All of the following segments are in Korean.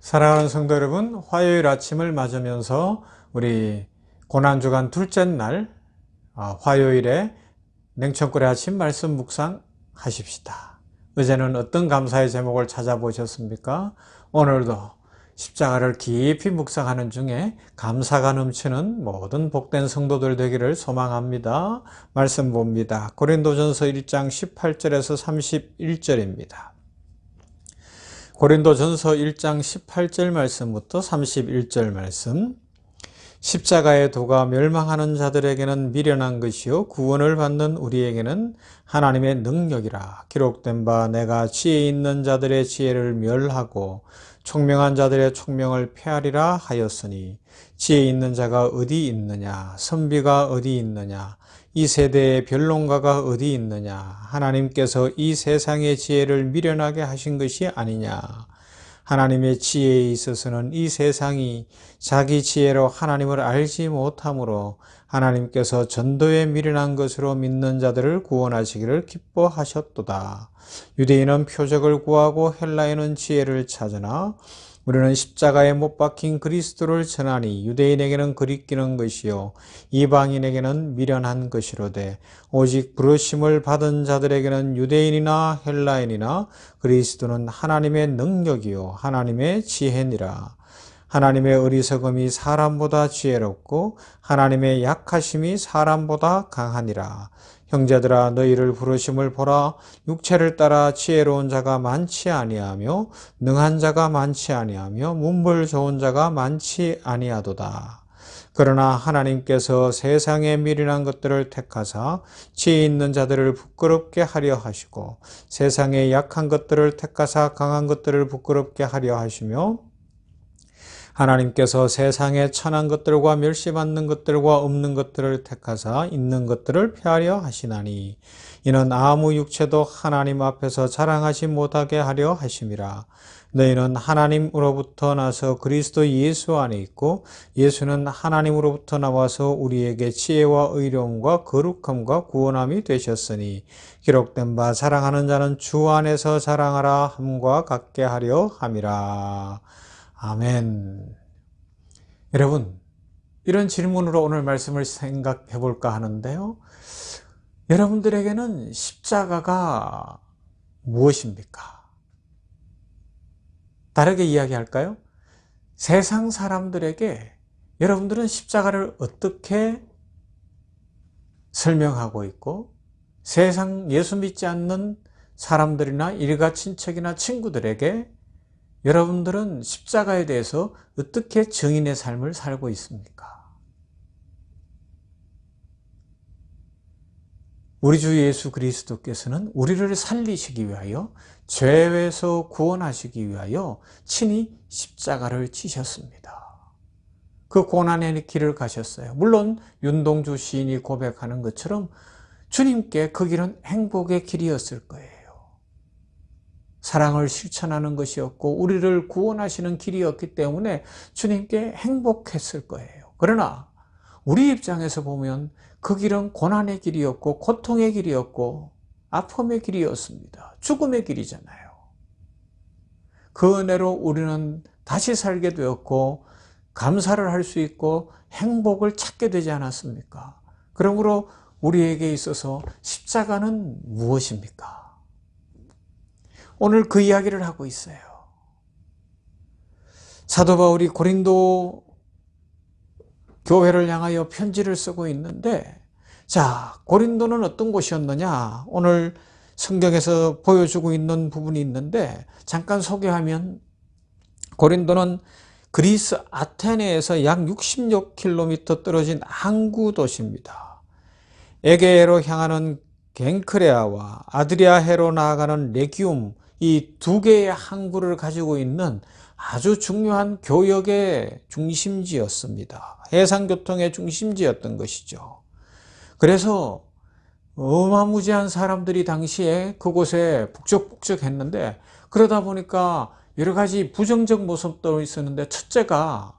사랑하는 성도 여러분, 화요일 아침을 맞으면서 우리 고난주간 둘째 날 화요일에 냉천골의 아침 말씀 묵상하십시다. 어제는 어떤 감사의 제목을 찾아보셨습니까? 오늘도 십자가를 깊이 묵상하는 중에 감사가 넘치는 모든 복된 성도들 되기를 소망합니다. 말씀 봅니다. 고린도전서 1장 18절에서 31절입니다. 고린도전서 1장 18절 말씀부터 31절 말씀. 십자가의 도가 멸망하는 자들에게는 미련한 것이요 구원을 받는 우리에게는 하나님의 능력이라. 기록된 바 내가 지혜 있는 자들의 지혜를 멸하고 총명한 자들의 총명을 폐하리라 하였으니 지혜 있는 자가 어디 있느냐, 선비가 어디 있느냐, 이 세대의 변론가가 어디 있느냐. 하나님께서 이 세상의 지혜를 미련하게 하신 것이 아니냐. 하나님의 지혜에 있어서는 이 세상이 자기 지혜로 하나님을 알지 못하므로 하나님께서 전도에 미련한 것으로 믿는 자들을 구원하시기를 기뻐하셨도다. 유대인은 표적을 구하고 헬라인은 지혜를 찾으나 우리는 십자가에 못 박힌 그리스도를 전하니 유대인에게는 그리끼는 것이요 이방인에게는 미련한 것이로되 오직 부르심을 받은 자들에게는 유대인이나 헬라인이나 그리스도는 하나님의 능력이요 하나님의 지혜니라. 하나님의 어리석음이 사람보다 지혜롭고 하나님의 약하심이 사람보다 강하니라. 형제들아 너희를 부르심을 보라. 육체를 따라 지혜로운 자가 많지 아니하며 능한 자가 많지 아니하며 문벌 좋은 자가 많지 아니하도다. 그러나 하나님께서 세상에 미련한 것들을 택하사 지혜 있는 자들을 부끄럽게 하려 하시고 세상에 약한 것들을 택하사 강한 것들을 부끄럽게 하려 하시며 하나님께서 세상에 천한 것들과 멸시받는 것들과 없는 것들을 택하사 있는 것들을 폐하려 하시나니 이는 아무 육체도 하나님 앞에서 자랑하지 못하게 하려 하심이라. 너희는 하나님으로부터 나서 그리스도 예수 안에 있고 예수는 하나님으로부터 나와서 우리에게 지혜와 의로움과 거룩함과 구원함이 되셨으니 기록된 바 사랑하는 자는 주 안에서 자랑하라 함과 같게 하려 함이라. 아멘. 여러분, 이런 질문으로 오늘 말씀을 생각해 볼까 하는데요. 여러분들에게는 십자가가 무엇입니까? 다르게 이야기할까요? 세상 사람들에게 여러분들은 십자가를 어떻게 설명하고 있고 세상 예수 믿지 않는 사람들이나 일가 친척이나 친구들에게 여러분들은 십자가에 대해서 어떻게 증인의 삶을 살고 있습니까? 우리 주 예수 그리스도께서는 우리를 살리시기 위하여 죄에서 구원하시기 위하여 친히 십자가를 지셨습니다. 그 고난의 길을 가셨어요. 물론 윤동주 시인이 고백하는 것처럼 주님께 그 길은 행복의 길이었을 거예요. 사랑을 실천하는 것이었고 우리를 구원하시는 길이었기 때문에 주님께 행복했을 거예요. 그러나 우리 입장에서 보면 그 길은 고난의 길이었고 고통의 길이었고 아픔의 길이었습니다. 죽음의 길이잖아요. 그 은혜로 우리는 다시 살게 되었고 감사를 할 수 있고 행복을 찾게 되지 않았습니까? 그러므로 우리에게 있어서 십자가는 무엇입니까? 오늘 그 이야기를 하고 있어요. 사도 바울이 고린도 교회를 향하여 편지를 쓰고 있는데, 자, 고린도는 어떤 곳이었느냐? 오늘 성경에서 보여주고 있는 부분이 있는데 잠깐 소개하면 고린도는 그리스 아테네에서 약 60여 킬로미터 떨어진 항구 도시입니다. 에게해로 향하는 겐크레아와 아드리아해로 나아가는 레기움, 이 두 개의 항구를 가지고 있는 아주 중요한 교역의 중심지였습니다. 해상교통의 중심지였던 것이죠. 그래서 어마무지한 사람들이 당시에 그곳에 북적북적했는데 그러다 보니까 여러 가지 부정적 모습도 있었는데 첫째가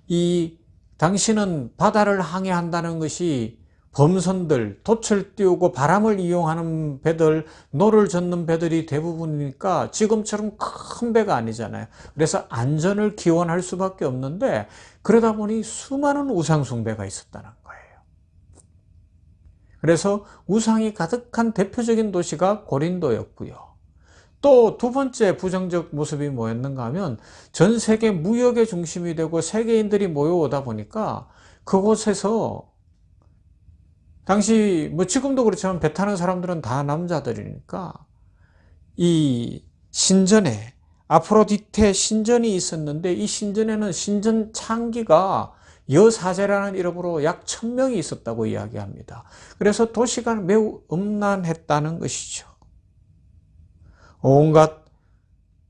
이 당신은 바다를 항해한다는 것이 범선들, 돛을 띄우고 바람을 이용하는 배들, 노를 젓는 배들이 대부분이니까 지금처럼 큰 배가 아니잖아요. 그래서 안전을 기원할 수밖에 없는데 그러다 보니 수많은 우상 숭배가 있었다는 거예요. 그래서 우상이 가득한 대표적인 도시가 고린도였고요. 또 두 번째 부정적 모습이 뭐였는가 하면 전 세계 무역의 중심이 되고 세계인들이 모여오다 보니까 그곳에서 당시 뭐 지금도 그렇지만 배 타는 사람들은 다 남자들이니까 이 신전에 아프로디테 신전이 있었는데 이 신전에는 신전 창기가 여사제라는 이름으로 약 1000명이 있었다고 이야기합니다. 그래서 도시가 매우 음란했다는 것이죠. 온갖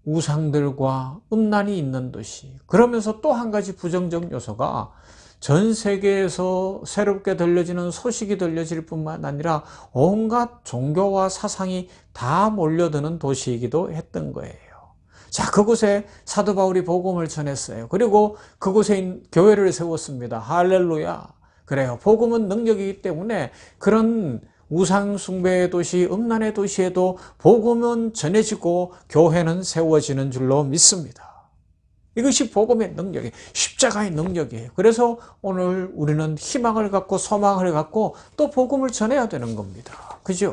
우상들과 음란이 있는 도시. 그러면서 또 한 가지 부정적 요소가 전 세계에서 새롭게 들려지는 소식이 들려질 뿐만 아니라 온갖 종교와 사상이 다 몰려드는 도시이기도 했던 거예요. 자, 그곳에 사도 바울이 복음을 전했어요. 그리고 그곳에 교회를 세웠습니다. 할렐루야. 그래요. 복음은 능력이기 때문에 그런 우상 숭배의 도시, 음란의 도시에도 복음은 전해지고 교회는 세워지는 줄로 믿습니다. 이것이 복음의 능력이에요. 십자가의 능력이에요. 그래서 오늘 우리는 희망을 갖고 소망을 갖고 또 복음을 전해야 되는 겁니다. 그죠?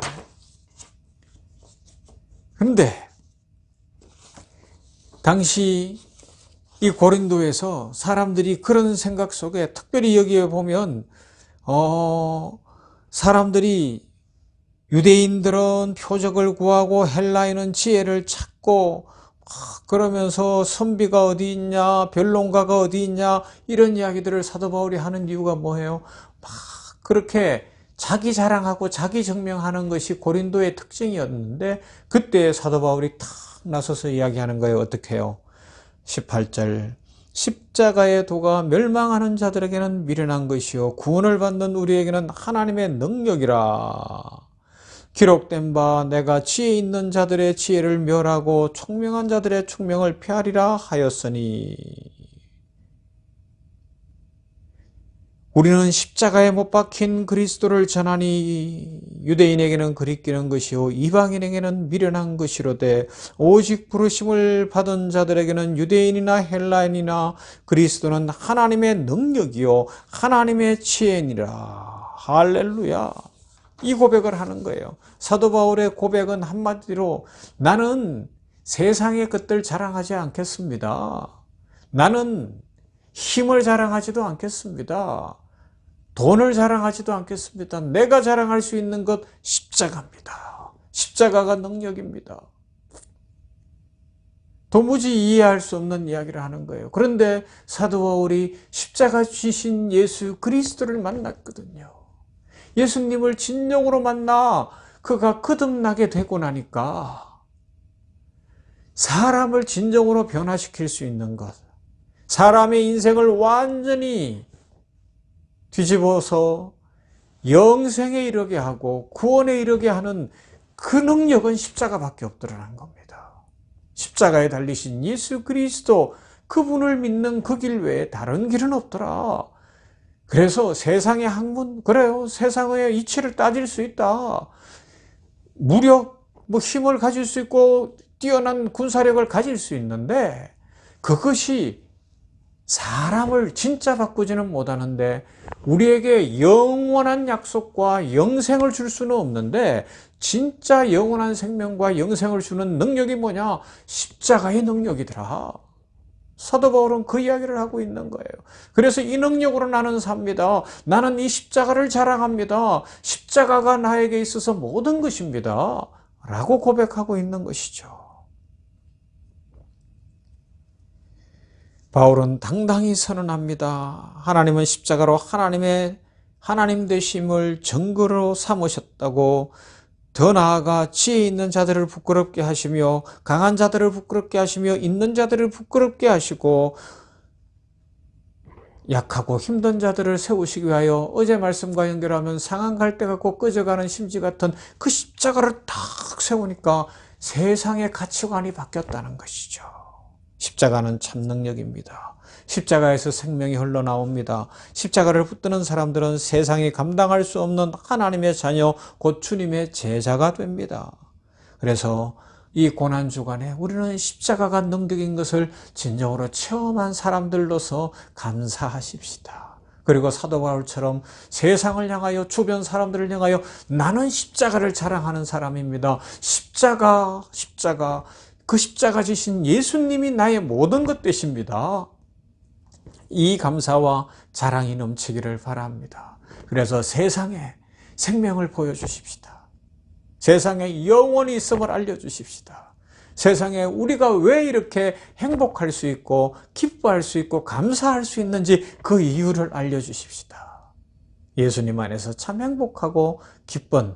근데 당시 이 고린도에서 사람들이 그런 생각 속에 특별히 여기에 보면 사람들이 유대인들은 표적을 구하고 헬라인은 지혜를 찾고 그러면서 선비가 어디 있냐, 변론가가 어디 있냐 이런 이야기들을 사도 바울이 하는 이유가 뭐예요? 막 그렇게 자기 자랑하고 자기 증명하는 것이 고린도의 특징이었는데 그때 사도 바울이 탁 나서서 이야기하는 거예요. 어떻게 해요? 18절 십자가의 도가 멸망하는 자들에게는 미련한 것이요 구원을 받는 우리에게는 하나님의 능력이라. 기록된 바 내가 지혜 있는 자들의 지혜를 멸하고 총명한 자들의 총명을 폐하리라 하였으니. 우리는 십자가에 못 박힌 그리스도를 전하니 유대인에게는 그리끼는 것이요 이방인에게는 미련한 것이로되 오직 부르심을 받은 자들에게는 유대인이나 헬라인이나 그리스도는 하나님의 능력이요 하나님의 지혜니라. 할렐루야. 이 고백을 하는 거예요. 사도 바울의 고백은 한마디로 나는 세상의 것들 자랑하지 않겠습니다. 나는 힘을 자랑하지도 않겠습니다. 돈을 자랑하지도 않겠습니다. 내가 자랑할 수 있는 것 십자가입니다. 십자가가 능력입니다. 도무지 이해할 수 없는 이야기를 하는 거예요. 그런데 사도 바울이 십자가 지신 예수 그리스도를 만났거든요. 예수님을 진정으로 만나 그가 거듭나게 되고 나니까 사람을 진정으로 변화시킬 수 있는 것, 사람의 인생을 완전히 뒤집어서 영생에 이르게 하고 구원에 이르게 하는 그 능력은 십자가밖에 없더라는 겁니다. 십자가에 달리신 예수 그리스도 그분을 믿는 그 길 외에 다른 길은 없더라. 그래서 세상의 학문, 그래요. 세상의 이치를 따질 수 있다. 무력, 힘을 가질 수 있고 뛰어난 군사력을 가질 수 있는데 그것이 사람을 진짜 바꾸지는 못하는데 우리에게 영원한 약속과 영생을 줄 수는 없는데 진짜 영원한 생명과 영생을 주는 능력이 뭐냐? 십자가의 능력이더라. 사도 바울은 그 이야기를 하고 있는 거예요. 그래서 이 능력으로 나는 삽니다. 나는 이 십자가를 자랑합니다. 십자가가 나에게 있어서 모든 것입니다. 라고 고백하고 있는 것이죠. 바울은 당당히 선언합니다. 하나님은 십자가로 하나님 되심을 증거로 삼으셨다고, 더 나아가 지혜 있는 자들을 부끄럽게 하시며 강한 자들을 부끄럽게 하시며 있는 자들을 부끄럽게 하시고 약하고 힘든 자들을 세우시기 위하여 어제 말씀과 연결하면 상한 갈대 같고 꺼져가는 심지 같은 그 십자가를 탁 세우니까 세상의 가치관이 바뀌었다는 것이죠. 십자가는 참 능력입니다. 십자가에서 생명이 흘러나옵니다. 십자가를 붙드는 사람들은 세상이 감당할 수 없는 하나님의 자녀, 곧 주님의 제자가 됩니다. 그래서 이 고난주간에 우리는 십자가가 능력인 것을 진정으로 체험한 사람들로서 감사하십시다. 그리고 사도 바울처럼 세상을 향하여, 주변 사람들을 향하여 나는 십자가를 자랑하는 사람입니다. 십자가, 그 십자가 지신 예수님이 나의 모든 것 되십니다. 이 감사와 자랑이 넘치기를 바랍니다. 그래서 세상에 생명을 보여주십시다. 세상에 영원히 있음을 알려주십시다. 세상에 우리가 왜 이렇게 행복할 수 있고 기뻐할 수 있고 감사할 수 있는지 그 이유를 알려주십시다. 예수님 안에서 참 행복하고 기쁜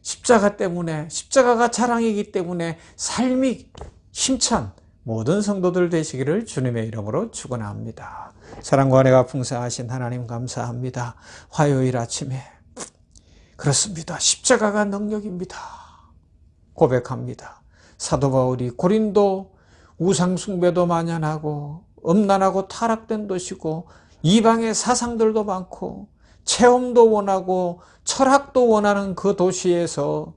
십자가 때문에, 십자가가 자랑이기 때문에 삶이 힘찬 모든 성도들 되시기를 주님의 이름으로 축원합니다. 사랑과 은혜가 풍성하신 하나님 감사합니다. 화요일 아침에 그렇습니다. 십자가가 능력입니다. 고백합니다. 사도 바울이 고린도 우상숭배도 만연하고 음란하고 타락된 도시고 이방의 사상들도 많고 체험도 원하고 철학도 원하는 그 도시에서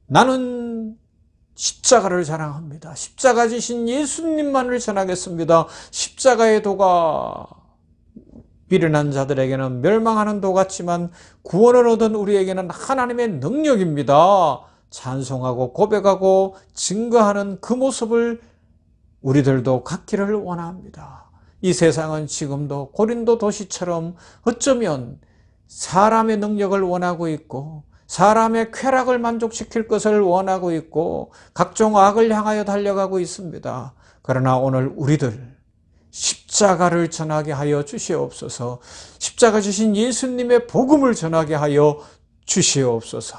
나는 십자가를 자랑합니다. 십자가 지신 예수님만을 전하겠습니다. 십자가의 도가 미련한 자들에게는 멸망하는 도 같지만 구원을 얻은 우리에게는 하나님의 능력입니다. 찬송하고 고백하고 증거하는 그 모습을 우리들도 갖기를 원합니다. 이 세상은 지금도 고린도 도시처럼 어쩌면 사람의 능력을 원하고 있고 사람의 쾌락을 만족시킬 것을 원하고 있고 각종 악을 향하여 달려가고 있습니다. 그러나 오늘 우리들 십자가를 전하게 하여 주시옵소서. 십자가 지신 예수님의 복음을 전하게 하여 주시옵소서.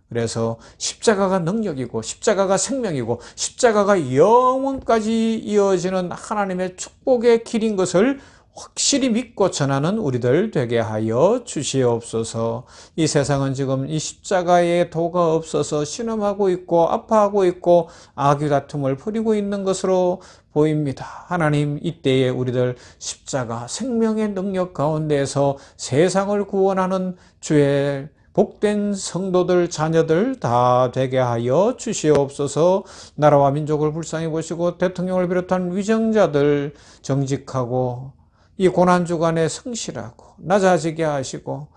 그래서 십자가가 능력이고 십자가가 생명이고 십자가가 영원까지 이어지는 하나님의 축복의 길인 것을 확실히 믿고 전하는 우리들 되게 하여 주시옵소서. 이 세상은 지금 이 십자가의 도가 없어서 신음하고 있고 아파하고 있고 악의 다툼을 벌이고 있는 것으로 보입니다. 하나님, 이때에 우리들 십자가 생명의 능력 가운데에서 세상을 구원하는 주의 복된 성도들, 자녀들 다 되게 하여 주시옵소서. 나라와 민족을 불쌍히 보시고 대통령을 비롯한 위정자들 정직하고 이 고난주간에 성실하고 낮아지게 하시고,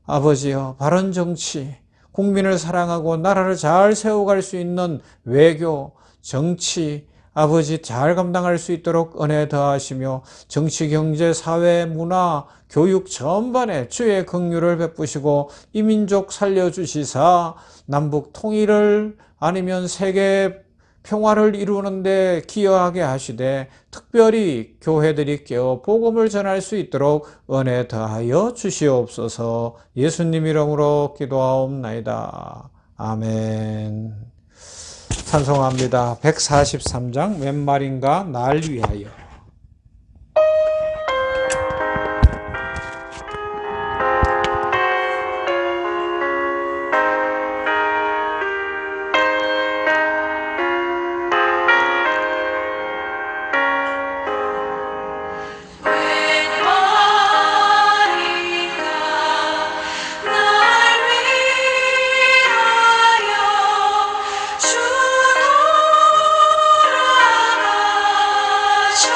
아버지여, 바른 정치, 국민을 사랑하고 나라를 잘 세워갈 수 있는 외교, 정치, 아버지 잘 감당할 수 있도록 은혜 더하시며 정치, 경제, 사회, 문화, 교육 전반에 주의 긍휼을 베푸시고 이 민족 살려주시사 남북 통일을 아니면 세계 평화를 이루는데 기여하게 하시되 특별히 교회들이 깨어 복음을 전할 수 있도록 은혜 더하여 주시옵소서. 예수님 이름으로 기도하옵나이다. 아멘. 찬송합니다. 143장 웬 말인가 날 위하여. 주